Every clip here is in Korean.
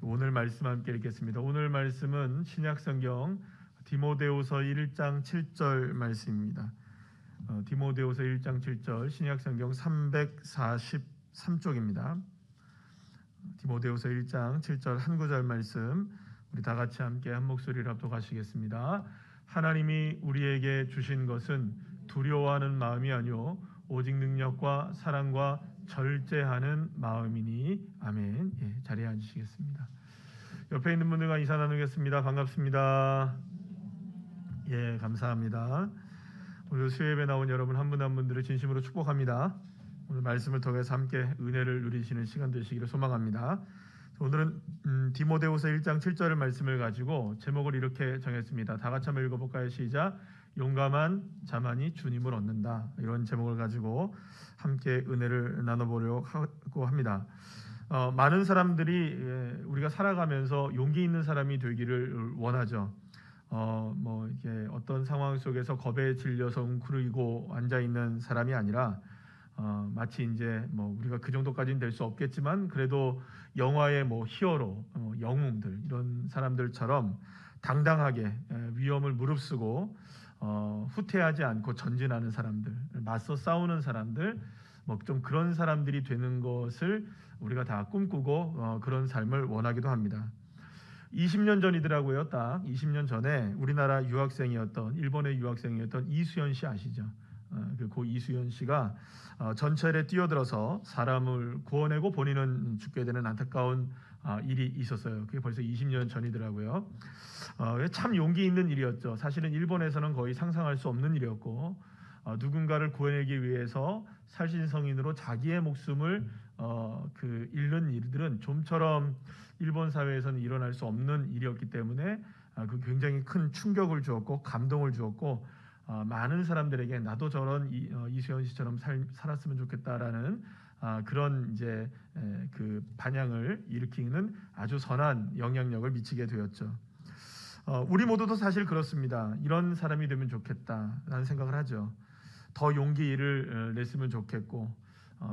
오늘 말씀 함께 읽겠습니다. 오늘 말씀은 신약성경 디모데후서 1장 7절 말씀입니다. 디모데후서 1장 7절 신약성경 343쪽입니다. 디모데후서 1장 7절 한 구절 말씀 우리 다 같이 함께 한 목소리로 합독하시겠습니다. 하나님이 우리에게 주신 것은 두려워하는 마음이 아니요 오직 능력과 사랑과 절제하는 마음이니. 아멘. 자리에 앉으시겠습니다. 옆에 있는 분들과 인사 나누겠습니다. 반갑습니다. 감사합니다. 오늘 수요예배 나온 여러분 한 분 한 분들을 진심으로 축복합니다. 오늘 말씀을 통해서 함께 은혜를 누리시는 시간 되시기를 소망합니다. 오늘은 디모데후서 1장 7절의 말씀을 가지고 제목을 이렇게 정했습니다. 다 같이 한번 읽어볼까요? 시작. 용감한 자만이 주님을 얻는다. 이런 제목을 가지고 함께 은혜를 나눠보려고 하고 합니다. 많은 사람들이 우리가 살아가면서 용기 있는 사람이 되기를 원하죠. 이렇게 어떤 상황 속에서 겁에 질려서 웅크리고 앉아 있는 사람이 아니라 마치 이제 우리가 그 정도까지는 될 수 없겠지만 그래도 영화의 히어로, 영웅들 이런 사람들처럼 당당하게 위험을 무릅쓰고 후퇴하지 않고 전진하는 사람들, 맞서 싸우는 사람들, 좀 그런 사람들이 되는 것을 우리가 다 꿈꾸고 그런 삶을 원하기도 합니다. 20년 전이더라고요. 딱 20년 전에 우리나라 유학생이었던 일본의 유학생이었던 이수연 씨 아시죠? 고 이수연 씨가 전철에 뛰어들어서 사람을 구원하고 본인은 죽게 되는 안타까운 일이 있었어요. 그게 벌써 20년 전이더라고요. 참 용기 있는 일이었죠. 사실은 일본에서는 거의 상상할 수 없는 일이었고 누군가를 구해내기 위해서 살신성인으로 자기의 목숨을 잃는 일들은 좀처럼 일본 사회에서는 일어날 수 없는 일이었기 때문에 그 굉장히 큰 충격을 주었고 감동을 주었고 많은 사람들에게 나도 저런 이수연 씨처럼 살았으면 좋겠다라는 그런 이제 그 반향을 일으키는 아주 선한 영향력을 미치게 되었죠. 우리 모두도 사실 그렇습니다. 이런 사람이 되면 좋겠다라는 생각을 하죠. 더 용기를 냈으면 좋겠고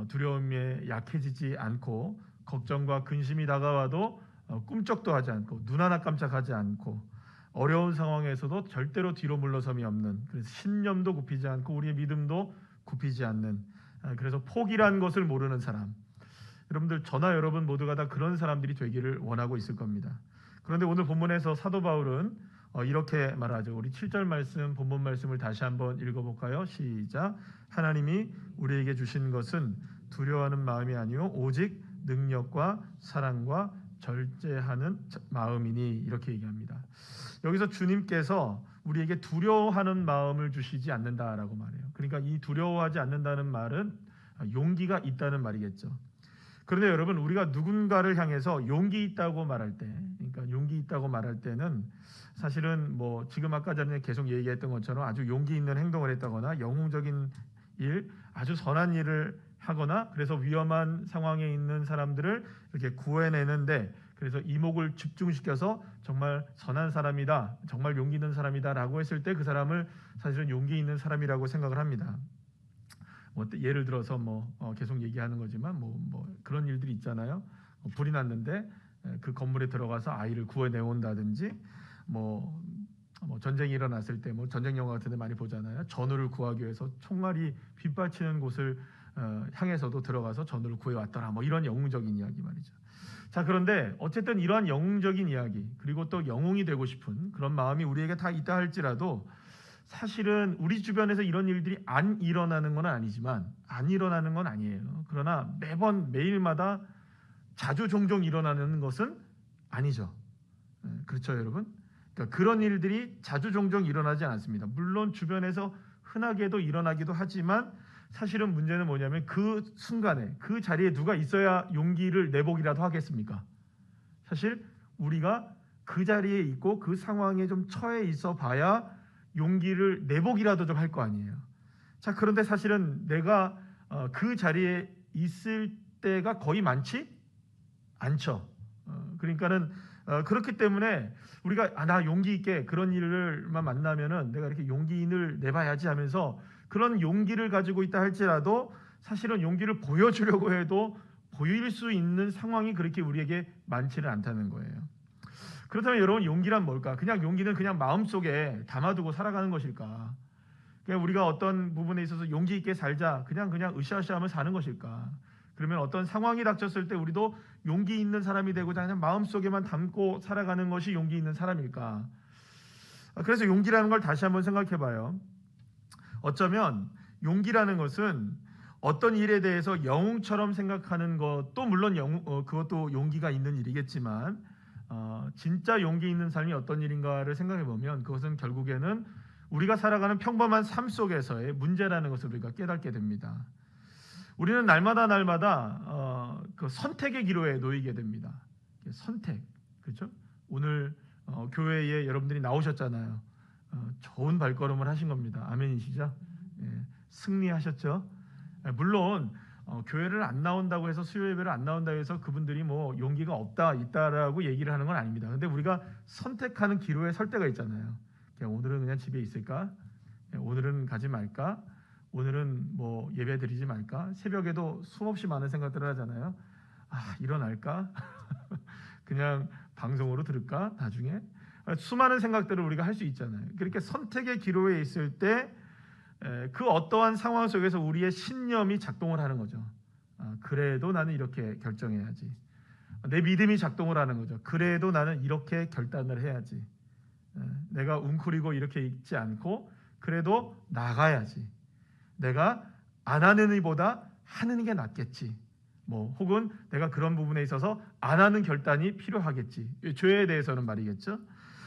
두려움에 약해지지 않고 걱정과 근심이 다가와도 꿈쩍도 하지 않고 눈 하나 깜짝하지 않고 어려운 상황에서도 절대로 뒤로 물러섬이 없는, 그래서 신념도 굽히지 않고 우리의 믿음도 굽히지 않는, 그래서 포기란 것을 모르는 사람. 여러분들 저나 여러분 모두가 다 그런 사람들이 되기를 원하고 있을 겁니다. 그런데 오늘 본문에서 사도 바울은 이렇게 말하죠. 우리 7절 말씀 본문 말씀을 다시 한번 읽어볼까요? 시작. 하나님이 우리에게 주신 것은 두려워하는 마음이 아니요 오직 능력과 사랑과 절제하는 마음이니. 이렇게 얘기합니다. 여기서 주님께서 우리에게 두려워하는 마음을 주시지 않는다라고 말해요. 그러니까 이 두려워하지 않는다는 말은 용기가 있다는 말이겠죠. 그런데 여러분 우리가 누군가를 향해서 용기 있다고 말할 때, 그러니까 용기 있다고 말할 때는 사실은 지금 아까 전에 계속 얘기했던 것처럼 아주 용기 있는 행동을 했다거나 영웅적인 일, 아주 선한 일을 하거나 그래서 위험한 상황에 있는 사람들을 이렇게 구해내는데 그래서 이목을 집중시켜서 정말 선한 사람이다, 정말 용기 있는 사람이다라고 했을 때 그 사람을 사실은 용기 있는 사람이라고 생각을 합니다. 예를 들어서 계속 얘기하는 거지만 그런 일들이 있잖아요. 불이 났는데 그 건물에 들어가서 아이를 구해내온다든지 전쟁이 일어났을 때 전쟁 영화 같은 데 많이 보잖아요. 전우를 구하기 위해서 총알이 빗발치는 곳을 향해서도 들어가서 전우를 구해왔더라. 이런 영웅적인 이야기 말이죠. 자, 그런데 어쨌든 이러한 영웅적인 이야기 그리고 또 영웅이 되고 싶은 그런 마음이 우리에게 다 있다 할지라도 사실은 우리 주변에서 이런 일들이 안 일어나는 건 아니지만 안 일어나는 건 아니에요. 그러나 매일마다 자주 종종 일어나는 것은 아니죠. 그렇죠, 여러분? 그러니까 그런 일들이 자주 종종 일어나지 않습니다. 물론 주변에서 흔하게도 일어나기도 하지만 사실은 문제는 뭐냐면 그 순간에 그 자리에 누가 있어야 용기를 내보기라도 하겠습니까? 사실 우리가 그 자리에 있고 그 상황에 좀 처해 있어 봐야 용기를 내보기라도 좀 할 거 아니에요. 자, 그런데 사실은 내가 그 자리에 있을 때가 거의 많지 않죠. 그러니까는 그렇기 때문에 우리가 나 용기 있게 그런 일을만 만나면은 내가 이렇게 용기를 내봐야지 하면서 그런 용기를 가지고 있다 할지라도 사실은 용기를 보여주려고 해도 보일 수 있는 상황이 그렇게 우리에게 많지는 않다는 거예요. 그렇다면 여러분, 용기란 뭘까? 그냥 용기는 그냥 마음속에 담아두고 살아가는 것일까? 그냥 우리가 어떤 부분에 있어서 용기 있게 살자, 그냥 으쌰으쌰하면 사는 것일까? 그러면 어떤 상황이 닥쳤을 때 우리도 용기 있는 사람이 되고자 그냥 마음속에만 담고 살아가는 것이 용기 있는 사람일까? 그래서 용기라는 걸 다시 한번 생각해 봐요. 어쩌면 용기라는 것은 어떤 일에 대해서 영웅처럼 생각하는 것도 물론 그것도 용기가 있는 일이겠지만 진짜 용기 있는 삶이 어떤 일인가를 생각해 보면 그것은 결국에는 우리가 살아가는 평범한 삶 속에서의 문제라는 것을 우리가 깨닫게 됩니다. 우리는 날마다 그 선택의 기로에 놓이게 됩니다. 선택, 그렇죠? 오늘 교회에 여러분들이 나오셨잖아요. 좋은 발걸음을 하신 겁니다. 아멘이시죠? 예, 승리하셨죠? 물론 교회를 안 나온다고 해서 수요 예배를 안 나온다고 해서 그분들이 뭐 용기가 있다라고 얘기를 하는 건 아닙니다. 근데 우리가 선택하는 기로에 설 때가 있잖아요. 오늘은 그냥 집에 있을까? 오늘은 가지 말까? 오늘은 뭐 예배 드리지 말까? 새벽에도 수없이 많은 생각들을 하잖아요. 일어날까? 그냥 방송으로 들을까? 나중에? 수많은 생각들을 우리가 할 수 있잖아요. 그렇게 선택의 기로에 있을 때 그 어떠한 상황 속에서 우리의 신념이 작동을 하는 거죠. 그래도 나는 이렇게 결정해야지. 내 믿음이 작동을 하는 거죠. 그래도 나는 이렇게 결단을 해야지. 내가 웅크리고 이렇게 있지 않고 그래도 나가야지. 내가 안 하는 일보다 하는 게 낫겠지. 혹은 내가 그런 부분에 있어서 안 하는 결단이 필요하겠지. 죄에 대해서는 말이겠죠.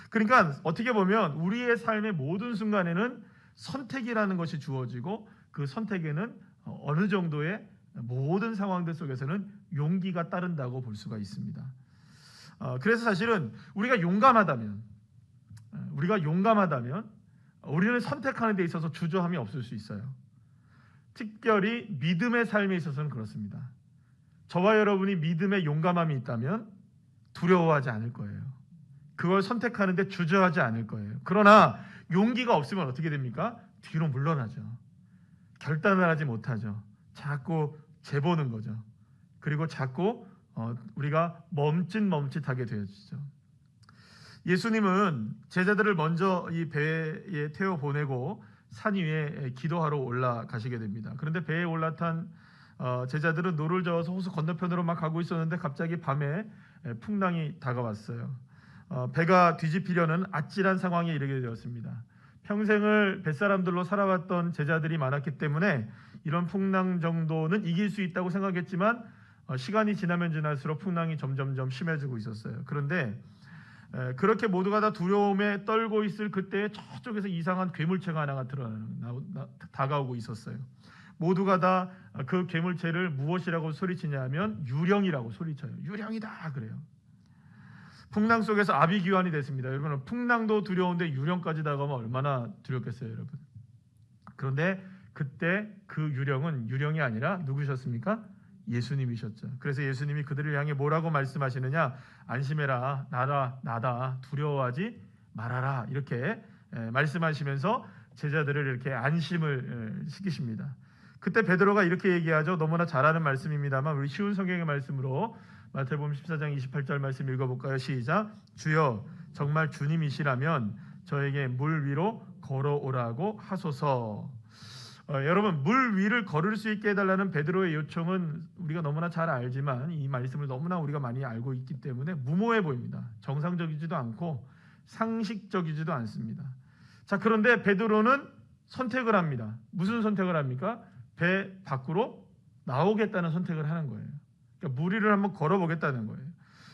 그러니까 어떻게 보면 우리의 삶의 모든 순간에는 선택이라는 것이 주어지고 그 선택에는 어느 정도의 모든 상황들 속에서는 용기가 따른다고 볼 수가 있습니다. 그래서 사실은 우리가 용감하다면 우리는 선택하는 데 있어서 주저함이 없을 수 있어요. 특별히 믿음의 삶에 있어서는 그렇습니다. 저와 여러분이 믿음의 용감함이 있다면 두려워하지 않을 거예요. 그걸 선택하는 데 주저하지 않을 거예요. 그러나 용기가 없으면 어떻게 됩니까? 뒤로 물러나죠. 결단을 하지 못하죠. 자꾸 재보는 거죠. 그리고 자꾸 우리가 멈칫하게 되어지죠. 예수님은 제자들을 먼저 이 배에 태워 보내고 산 위에 기도하러 올라가시게 됩니다. 그런데 배에 올라탄 제자들은 노를 저어서 호수 건너편으로 막 가고 있었는데 갑자기 밤에 풍랑이 다가왔어요. 배가 뒤집히려는 아찔한 상황에 이르게 되었습니다. 평생을 뱃사람들로 살아왔던 제자들이 많았기 때문에 이런 풍랑 정도는 이길 수 있다고 생각했지만 시간이 지나면 지날수록 풍랑이 점점점 심해지고 있었어요. 그런데 그렇게 모두가 다 두려움에 떨고 있을 그때에 저쪽에서 이상한 괴물체가 하나가 다가오고 있었어요. 모두가 다 그 괴물체를 무엇이라고 소리치냐 하면 유령이라고 소리쳐요. 유령이다 그래요. 풍랑 속에서 아비규환이 됐습니다. 여러분, 풍랑도 두려운데 유령까지 다가오면 얼마나 두렵겠어요, 여러분. 그런데 그때 그 유령은 유령이 아니라 누구셨습니까? 예수님이셨죠. 그래서 예수님이 그들을 향해 뭐라고 말씀하시느냐? 안심해라, 나다, 두려워하지 말아라, 이렇게 말씀하시면서 제자들을 이렇게 안심을 시키십니다. 그때 베드로가 이렇게 얘기하죠. 너무나 잘 아는 말씀입니다만 우리 쉬운 성경의 말씀으로 마태복음 14장 28절 말씀 읽어볼까요? 시작. 주여, 정말 주님이시라면 저에게 물 위로 걸어오라고 하소서. 여러분, 물 위를 걸을 수 있게 해달라는 베드로의 요청은 우리가 너무나 잘 알지만 이 말씀을 너무나 우리가 많이 알고 있기 때문에 무모해 보입니다. 정상적이지도 않고 상식적이지도 않습니다. 자, 그런데 베드로는 선택을 합니다. 무슨 선택을 합니까? 배 밖으로 나오겠다는 선택을 하는 거예요. 그러니까 물 위를 한번 걸어보겠다는 거예요.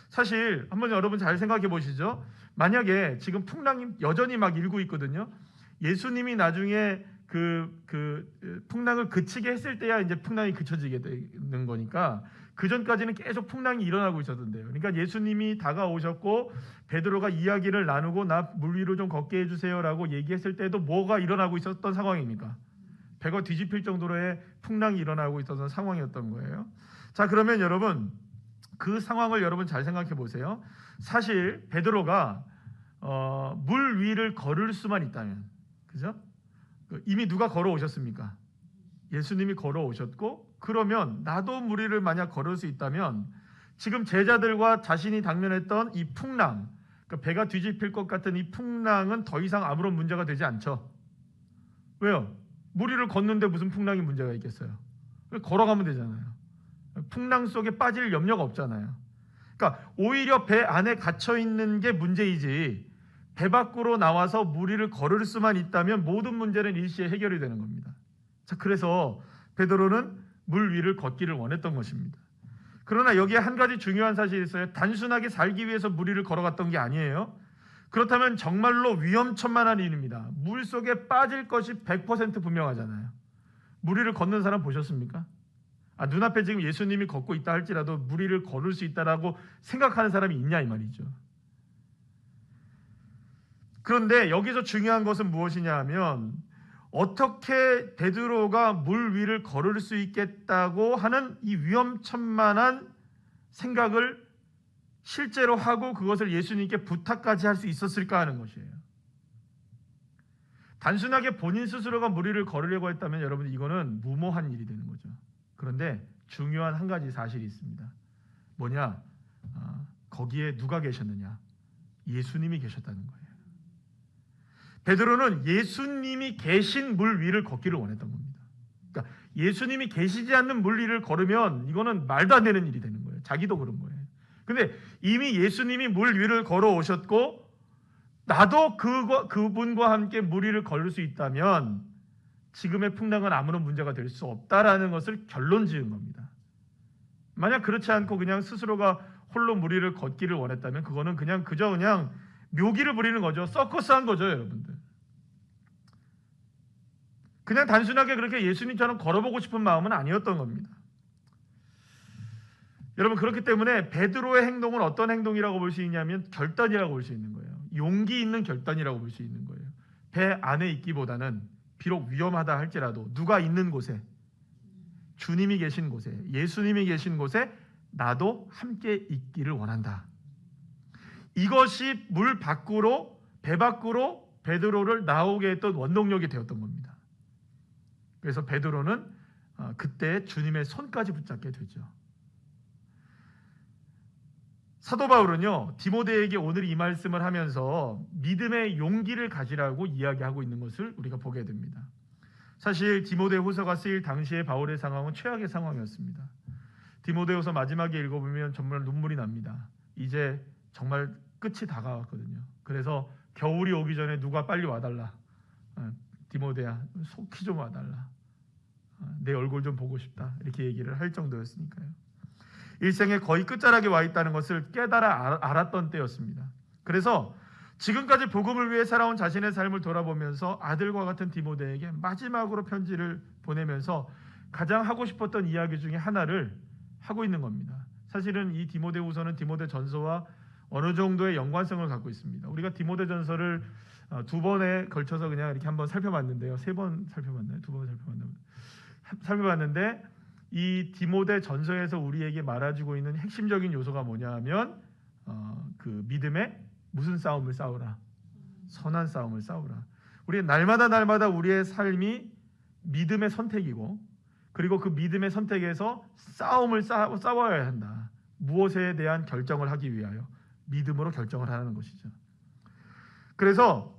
사실 한번 여러분 잘 생각해 보시죠. 만약에 지금 풍랑이 여전히 막 일고 있거든요. 예수님이 나중에 그 풍랑을 그치게 했을 때야 이제 풍랑이 그쳐지게 되는 거니까 그 전까지는 계속 풍랑이 일어나고 있었던데요. 그러니까 예수님이 다가오셨고 베드로가 이야기를 나누고 나 물 위로 좀 걷게 해주세요라고 얘기했을 때도 뭐가 일어나고 있었던 상황입니까? 배가 뒤집힐 정도로의 풍랑이 일어나고 있었던 상황이었던 거예요. 자, 그러면 여러분 그 상황을 여러분 잘 생각해 보세요. 사실 베드로가 물 위를 걸을 수만 있다면, 그죠? 이미 누가 걸어오셨습니까? 예수님이 걸어오셨고 그러면 나도 무리를 만약 걸을 수 있다면 지금 제자들과 자신이 당면했던 이 풍랑, 그러니까 배가 뒤집힐 것 같은 이 풍랑은 더 이상 아무런 문제가 되지 않죠. 왜요? 무리를 걷는데 무슨 풍랑이 문제가 있겠어요? 걸어가면 되잖아요. 풍랑 속에 빠질 염려가 없잖아요. 그러니까 오히려 배 안에 갇혀 있는 게 문제이지, 배 밖으로 나와서 무리를 걸을 수만 있다면 모든 문제는 일시에 해결이 되는 겁니다. 자, 그래서 베드로는 물 위를 걷기를 원했던 것입니다. 그러나 여기에 한 가지 중요한 사실이 있어요. 단순하게 살기 위해서 무리를 걸어갔던 게 아니에요. 그렇다면 정말로 위험천만한 일입니다. 물 속에 빠질 것이 100% 분명하잖아요. 무리를 걷는 사람 보셨습니까? 눈앞에 지금 예수님이 걷고 있다 할지라도 무리를 걸을 수 있다라고 생각하는 사람이 있냐 이 말이죠. 그런데 여기서 중요한 것은 무엇이냐 하면, 어떻게 베드로가 물 위를 걸을 수 있겠다고 하는 이 위험천만한 생각을 실제로 하고 그것을 예수님께 부탁까지 할 수 있었을까 하는 것이에요. 단순하게 본인 스스로가 무리를 걸으려고 했다면 여러분, 이거는 무모한 일이 되는 거죠. 그런데 중요한 한 가지 사실이 있습니다. 뭐냐? 거기에 누가 계셨느냐? 예수님이 계셨다는 거예요. 베드로는 예수님이 계신 물 위를 걷기를 원했던 겁니다. 그러니까 예수님이 계시지 않는 물 위를 걸으면 이거는 말도 안 되는 일이 되는 거예요. 자기도 그런 거예요. 근데 이미 예수님이 물 위를 걸어오셨고 나도 그분과 함께 물 위를 걸을 수 있다면 지금의 풍랑은 아무런 문제가 될 수 없다라는 것을 결론 지은 겁니다. 만약 그렇지 않고 그냥 스스로가 홀로 물 위를 걷기를 원했다면 그거는 그저 묘기를 부리는 거죠. 서커스한 거죠, 여러분들. 그냥 단순하게 그렇게 예수님처럼 걸어보고 싶은 마음은 아니었던 겁니다. 여러분, 그렇기 때문에 베드로의 행동은 어떤 행동이라고 볼 수 있냐면 결단이라고 볼 수 있는 거예요. 용기 있는 결단이라고 볼 수 있는 거예요. 배 안에 있기보다는 비록 위험하다 할지라도 누가 있는 곳에, 주님이 계신 곳에, 예수님이 계신 곳에 나도 함께 있기를 원한다. 이것이 물 밖으로, 배 밖으로 베드로를 나오게 했던 원동력이 되었던 겁니다. 그래서 베드로는 그때 주님의 손까지 붙잡게 되죠. 사도 바울은요, 디모데에게 오늘 이 말씀을 하면서 믿음의 용기를 가지라고 이야기하고 있는 것을 우리가 보게 됩니다. 사실 디모데후서가 쓰일 당시의 바울의 상황은 최악의 상황이었습니다. 디모데후서 마지막에 읽어보면 정말 눈물이 납니다. 이제 정말 끝이 다가왔거든요. 그래서 겨울이 오기 전에 누가 빨리 와달라. 디모데야, 속히 좀 와달라. 내 얼굴 좀 보고 싶다. 이렇게 얘기를 할 정도였으니까요. 일생의 거의 끝자락에 와 있다는 것을 깨달아 알았던 때였습니다. 그래서 지금까지 복음을 위해 살아온 자신의 삶을 돌아보면서 아들과 같은 디모데에게 마지막으로 편지를 보내면서 가장 하고 싶었던 이야기 중에 하나를 하고 있는 겁니다. 사실은 이 디모데후서는 디모데전서와 어느 정도의 연관성을 갖고 있습니다. 우리가 디모데전서를 두 번에 걸쳐서 그냥 이렇게 한번 살펴봤는데요. 세 번 살펴봤나요? 두 번 살펴봤는데 이 디모데전서에서 우리에게 말해주고 있는 핵심적인 요소가 뭐냐 하면 그 믿음의 무슨 싸움을 싸우라? 선한 싸움을 싸우라. 우리는 날마다 우리의 삶이 믿음의 선택이고, 그리고 그 믿음의 선택에서 싸움을 싸워야 한다. 무엇에 대한 결정을 하기 위하여 믿음으로 결정을 하는 것이죠. 그래서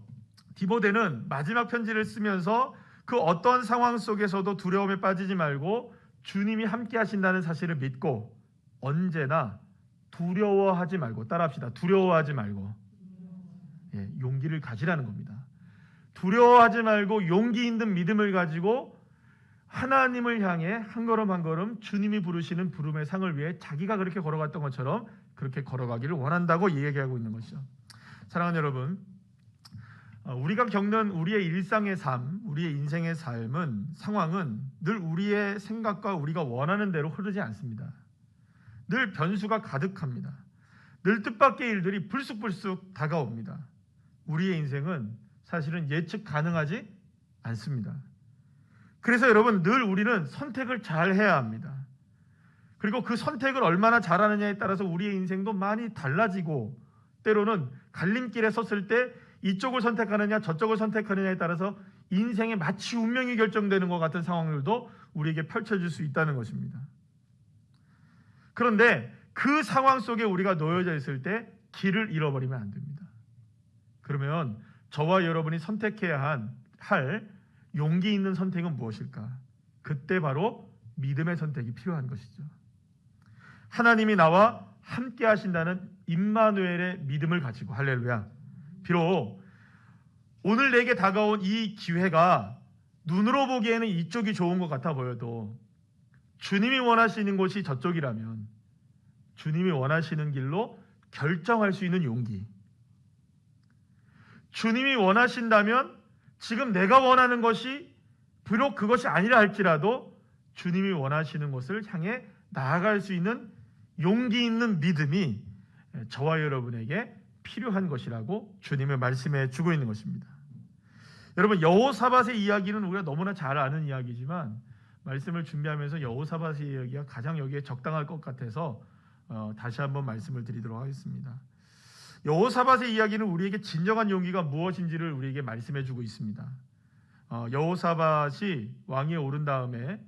디모데는 마지막 편지를 쓰면서 그 어떤 상황 속에서도 두려움에 빠지지 말고 주님이 함께 하신다는 사실을 믿고 언제나 두려워하지 말고, 따라합시다. 두려워하지 말고 용기를 가지라는 겁니다. 두려워하지 말고 용기 있는 믿음을 가지고 하나님을 향해 한 걸음 한 걸음 주님이 부르시는 부름의 상을 위해 자기가 그렇게 걸어갔던 것처럼 그렇게 걸어가기를 원한다고 얘기하고 있는 것이죠. 사랑하는 여러분, 우리가 겪는 우리의 일상의 삶, 우리의 인생의 삶은, 상황은 늘 우리의 생각과 우리가 원하는 대로 흐르지 않습니다. 늘 변수가 가득합니다. 늘 뜻밖의 일들이 불쑥불쑥 다가옵니다. 우리의 인생은 사실은 예측 가능하지 않습니다. 그래서 여러분, 늘 우리는 선택을 잘 해야 합니다. 그리고 그 선택을 얼마나 잘하느냐에 따라서 우리의 인생도 많이 달라지고, 때로는 갈림길에 섰을 때 이쪽을 선택하느냐 저쪽을 선택하느냐에 따라서 인생의 마치 운명이 결정되는 것 같은 상황들도 우리에게 펼쳐질 수 있다는 것입니다. 그런데 그 상황 속에 우리가 놓여져 있을 때 길을 잃어버리면 안 됩니다. 그러면 저와 여러분이 선택해야 할 용기 있는 선택은 무엇일까? 그때 바로 믿음의 선택이 필요한 것이죠. 하나님이 나와 함께 하신다는 임마누엘의 믿음을 가지고, 할렐루야. 비록 오늘 내게 다가온 이 기회가 눈으로 보기에는 이쪽이 좋은 것 같아 보여도 주님이 원하시는 곳이 저쪽이라면 주님이 원하시는 길로 결정할 수 있는 용기, 주님이 원하신다면 지금 내가 원하는 것이 비록 그것이 아니라 할지라도 주님이 원하시는 곳을 향해 나아갈 수 있는 용기 있는 믿음이 저와 여러분에게 필요한 것이라고 주님은 말씀해 주고 있는 것입니다. 여러분, 여호사밧의 이야기는 우리가 너무나 잘 아는 이야기지만 말씀을 준비하면서 여호사밧의 이야기가 가장 여기에 적당할 것 같아서 다시 한번 말씀을 드리도록 하겠습니다. 여호사밧의 이야기는 우리에게 진정한 용기가 무엇인지를 우리에게 말씀해 주고 있습니다. 여호사밧이 왕위에 오른 다음에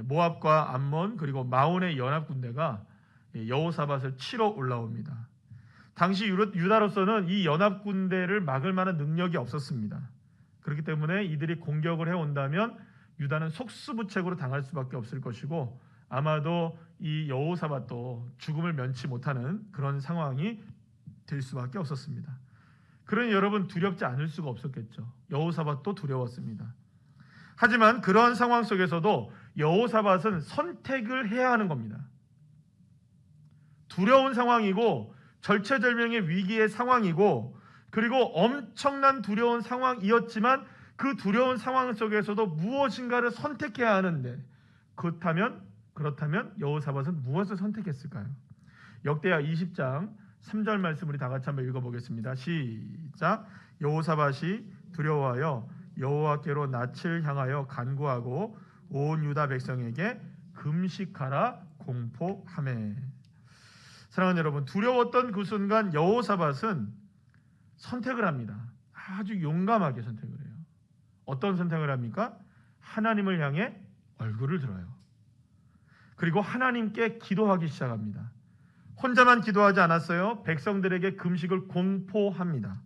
모압과 암몬 그리고 마온의 연합 군대가 여호사밧을 치러 올라옵니다. 당시 유다로서는 이 연합 군대를 막을 만한 능력이 없었습니다. 그렇기 때문에 이들이 공격을 해온다면 유다는 속수무책으로 당할 수밖에 없을 것이고 아마도 이 여호사밧도 죽음을 면치 못하는 그런 상황이 될 수밖에 없었습니다. 그러니 여러분, 두렵지 않을 수가 없었겠죠. 여호사밧도 두려웠습니다. 하지만 그런 상황 속에서도 여호사밧은 선택을 해야 하는 겁니다. 두려운 상황이고 절체절명의 위기의 상황이고 그리고 엄청난 두려운 상황이었지만 그 두려운 상황 속에서도 무엇인가를 선택해야 하는데 그렇다면 여호사밧은 무엇을 선택했을까요? 역대하 20장 3절 말씀 우리 다 같이 한번 읽어보겠습니다. 시작. 여호사밧이 두려워하여 여호와께로 낯을 향하여 간구하고 온 유다 백성에게 금식하라 공포하매. 사랑하는 여러분, 두려웠던 그 순간 여호사밧은 선택을 합니다. 아주 용감하게 선택을 해요. 어떤 선택을 합니까? 하나님을 향해 얼굴을 들어요. 그리고 하나님께 기도하기 시작합니다. 혼자만 기도하지 않았어요. 백성들에게 금식을 공포합니다.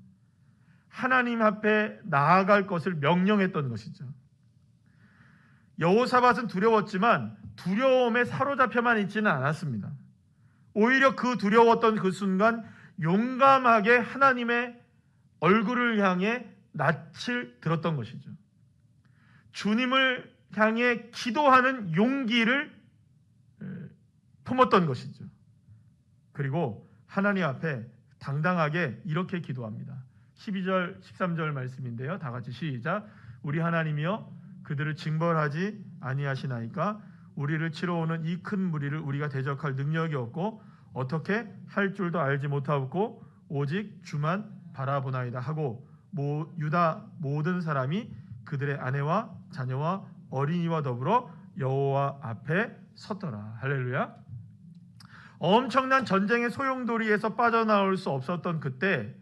하나님 앞에 나아갈 것을 명령했던 것이죠. 여호사밧은 두려웠지만 두려움에 사로잡혀만 있지는 않았습니다. 오히려 그 두려웠던 그 순간 용감하게 하나님의 얼굴을 향해 낯을 들었던 것이죠. 주님을 향해 기도하는 용기를 품었던 것이죠. 그리고 하나님 앞에 당당하게 이렇게 기도합니다. 12절 13절 말씀인데요. 다 같이 시작. 우리 하나님이여 그들을 징벌하지 아니하시나이까 우리를 치러 오는 이 큰 무리를 우리가 대적할 능력이 없고 어떻게 할 줄도 알지 못하고 오직 주만 바라보나이다 하고 유다 모든 사람이 그들의 아내와 자녀와 어린이와 더불어 여호와 앞에 섰더라. 할렐루야. 엄청난 전쟁의 소용돌이에서 빠져나올 수 없었던 그때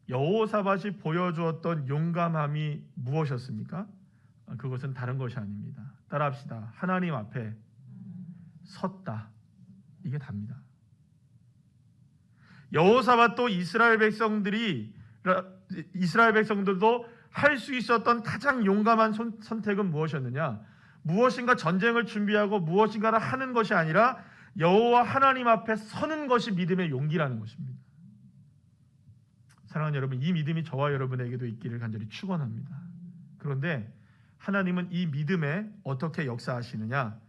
여호사밧이 보여주었던 용감함이 무엇이었습니까? 그것은 다른 것이 아닙니다. 따라합시다. 하나님 앞에 섰다. 이게 답니다. 여호사밧도 이스라엘 백성들도 할 수 있었던 가장 용감한 선택은 무엇이었느냐? 무엇인가 전쟁을 준비하고 무엇인가를 하는 것이 아니라 여호와 하나님 앞에 서는 것이 믿음의 용기라는 것입니다. 사랑하는 여러분, 이 믿음이 저와 여러분에게도 있기를 간절히 축원합니다. 그런데 하나님은 이 믿음에 어떻게 역사하시느냐?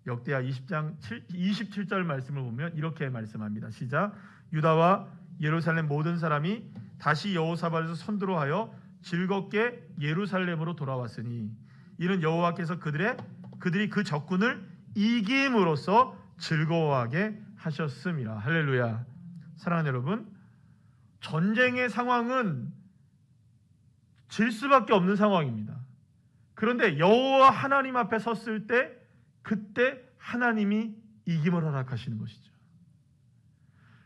역대하 20장 27절 말씀을 보면 이렇게 말씀합니다. 시작. 유다와 예루살렘 모든 사람이 다시 여호사밧에서 선두로하여 즐겁게 예루살렘으로 돌아왔으니 이는 여호와께서 그들이 그 적군을 이김으로써 즐거워하게 하셨음이라. 할렐루야. 사랑하는 여러분, 전쟁의 상황은 질 수밖에 없는 상황입니다. 그런데 여호와 하나님 앞에 섰을 때 그때 하나님이 이김을 허락하시는 것이죠.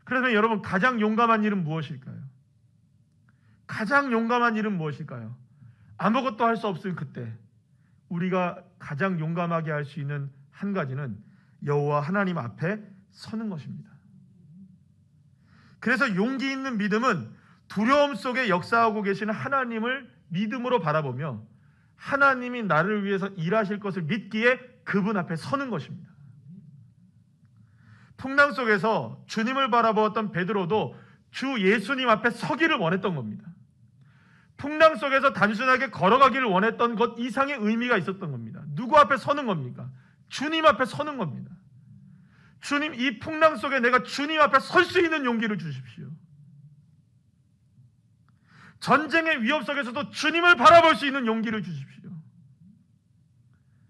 그래서 여러분, 가장 용감한 일은 무엇일까요? 가장 용감한 일은 무엇일까요? 아무것도 할 수 없을 그때 우리가 가장 용감하게 할 수 있는 한 가지는 여호와 하나님 앞에 서는 것입니다. 그래서 용기 있는 믿음은 두려움 속에 역사하고 계시는 하나님을 믿음으로 바라보며 하나님이 나를 위해서 일하실 것을 믿기에 그분 앞에 서는 것입니다. 풍랑 속에서 주님을 바라보았던 베드로도 주 예수님 앞에 서기를 원했던 겁니다. 풍랑 속에서 단순하게 걸어가기를 원했던 것 이상의 의미가 있었던 겁니다. 누구 앞에 서는 겁니까? 주님 앞에 서는 겁니다. 주님, 이 풍랑 속에 내가 주님 앞에 설 수 있는 용기를 주십시오. 전쟁의 위협 속에서도 주님을 바라볼 수 있는 용기를 주십시오.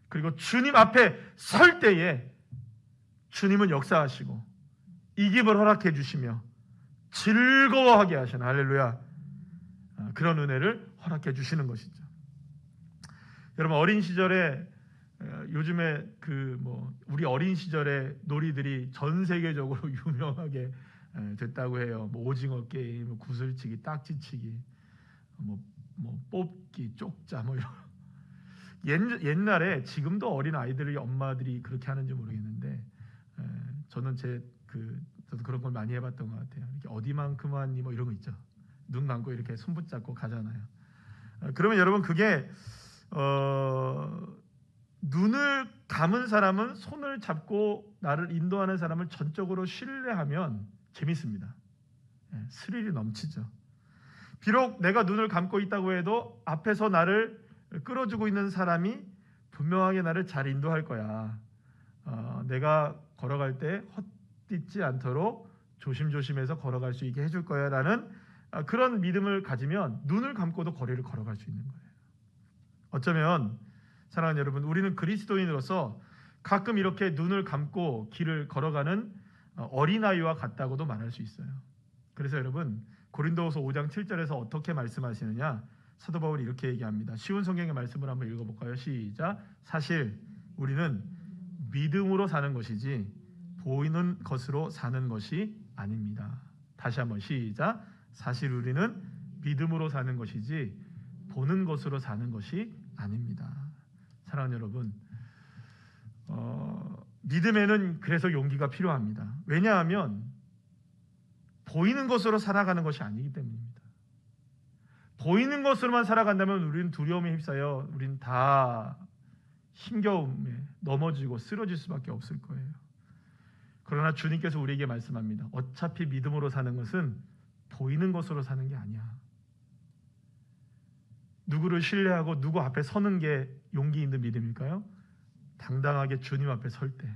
그리고 주님 앞에 설 때에 주님은 역사하시고 이김을 허락해 주시며 즐거워하게 하시는, 할렐루야, 그런 은혜를 허락해 주시는 것이죠. 여러분, 어린 시절에 요즘에 우리 어린 시절에 놀이들이 전 세계적으로 유명하게 됐다고 해요. 오징어 게임, 구슬치기, 딱지치기, 뽑기, 쪽자, 이런. 옛날에, 지금도 어린 아이들이 엄마들이 그렇게 하는지 모르겠는데 저는 저도 그런 걸 많이 해봤던 것 같아요. 이렇게 어디만큼하니 이런 거 있죠. 눈 감고 이렇게 손 붙잡고 가잖아요. 그러면 여러분, 그게 눈을 감은 사람은 손을 잡고 나를 인도하는 사람을 전적으로 신뢰하면 재밌습니다. 스릴이 넘치죠. 비록 내가 눈을 감고 있다고 해도 앞에서 나를 끌어주고 있는 사람이 분명하게 나를 잘 인도할 거야. 내가 걸어갈 때 헛디지 않도록 조심조심해서 걸어갈 수 있게 해줄 거야 라는 그런 믿음을 가지면 눈을 감고도 거리를 걸어갈 수 있는 거예요. 어쩌면 사랑하는 여러분, 우리는 그리스도인으로서 가끔 이렇게 눈을 감고 길을 걸어가는 어린아이와 같다고도 말할 수 있어요. 그래서 여러분, 고린도후서 5장 7절에서 어떻게 말씀하시느냐, 사도 바울이 이렇게 얘기합니다. 쉬운 성경의 말씀을 한번 읽어볼까요? 시작. 사실 우리는 믿음으로 사는 것이지 보이는 것으로 사는 것이 아닙니다. 다시 한번 시작. 사실 우리는 믿음으로 사는 것이지 보는 것으로 사는 것이 아닙니다. 사랑하는 여러분, 믿음에는 그래서 용기가 필요합니다. 왜냐하면 보이는 것으로 살아가는 것이 아니기 때문입니다. 보이는 것으로만 살아간다면 우리는 두려움에 휩싸여 우리는 다 힘겨움에 넘어지고 쓰러질 수밖에 없을 거예요. 그러나 주님께서 우리에게 말씀합니다. 어차피 믿음으로 사는 것은 보이는 것으로 사는 게 아니야. 누구를 신뢰하고 누구 앞에 서는 게 용기 있는 믿음일까요? 당당하게 주님 앞에 설 때.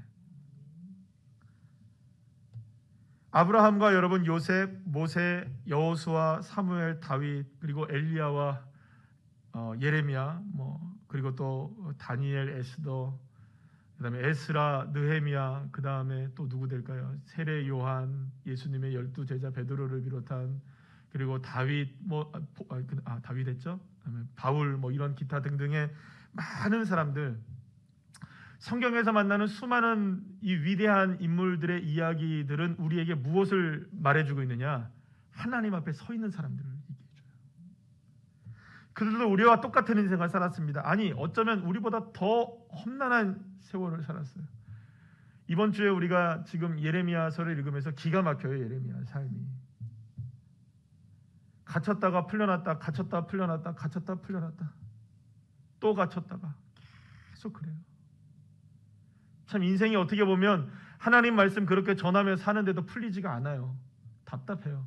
아브라함과 여러분 요셉, 모세, 여호수아, 사무엘, 다윗, 그리고 엘리야와 예레미야, 그리고 또 다니엘, 에스더, 그다음에 에스라, 느헤미야, 그다음에 또 누구 될까요? 세례 요한, 예수님의 12제자 베드로를 비롯한, 그리고 다윗, 다윗 했죠? 그다음에 바울, 이런 기타 등등의 많은 사람들, 성경에서 만나는 수많은 이 위대한 인물들의 이야기들은 우리에게 무엇을 말해주고 있느냐? 하나님 앞에 서 있는 사람들을 얘기해줘요. 그들도 우리와 똑같은 인생을 살았습니다. 아니, 어쩌면 우리보다 더 험난한 세월을 살았어요. 이번 주에 우리가 지금 예레미야서를 읽으면서 기가 막혀요. 예레미야 삶이 갇혔다가 풀려났다, 갇혔다 풀려났다, 갇혔다 풀려났다, 또 갇혔다가 계속 그래요. 참 인생이 어떻게 보면 하나님 말씀 그렇게 전하며 사는데도 풀리지가 않아요. 답답해요.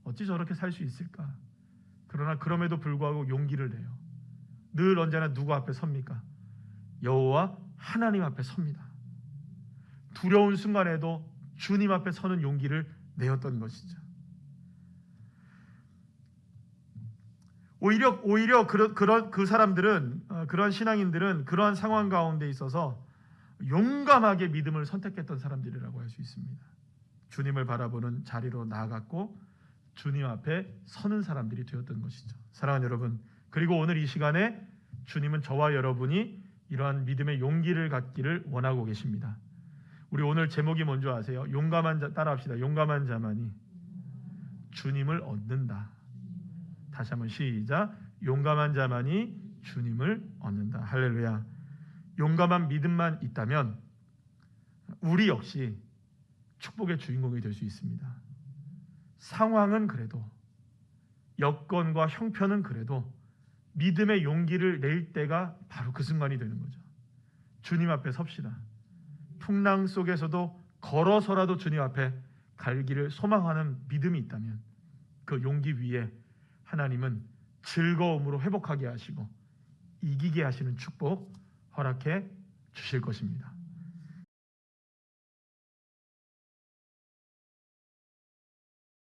어찌 저렇게 살 수 있을까? 그러나 그럼에도 불구하고 용기를 내요. 늘 언제나 누구 앞에 섭니까? 여호와 하나님 앞에 섭니다. 두려운 순간에도 주님 앞에 서는 용기를 내었던 것이죠. 오히려 그 사람들은, 그러한 신앙인들은 그러한 상황 가운데 있어서 용감하게 믿음을 선택했던 사람들이라고 할 수 있습니다. 주님을 바라보는 자리로 나아갔고 주님 앞에 서는 사람들이 되었던 것이죠. 사랑하는 여러분, 그리고 오늘 이 시간에 주님은 저와 여러분이 이러한 믿음의 용기를 갖기를 원하고 계십니다. 우리 오늘 제목이 뭔지 아세요? 용감한 자, 따라합시다. 용감한 자만이 주님을 얻는다. 다시 한번 시작. 용감한 자만이 주님을 얻는다. 할렐루야. 용감한 믿음만 있다면 우리 역시 축복의 주인공이 될 수 있습니다. 상황은 그래도, 여건과 형편은 그래도 믿음의 용기를 낼 때가 바로 그 순간이 되는 거죠. 주님 앞에 섭시다. 풍랑 속에서도 걸어서라도 주님 앞에 갈 길을 소망하는 믿음이 있다면 그 용기 위에 하나님은 즐거움으로 회복하게 하시고 이기게 하시는 축복 허락해 주실 것입니다.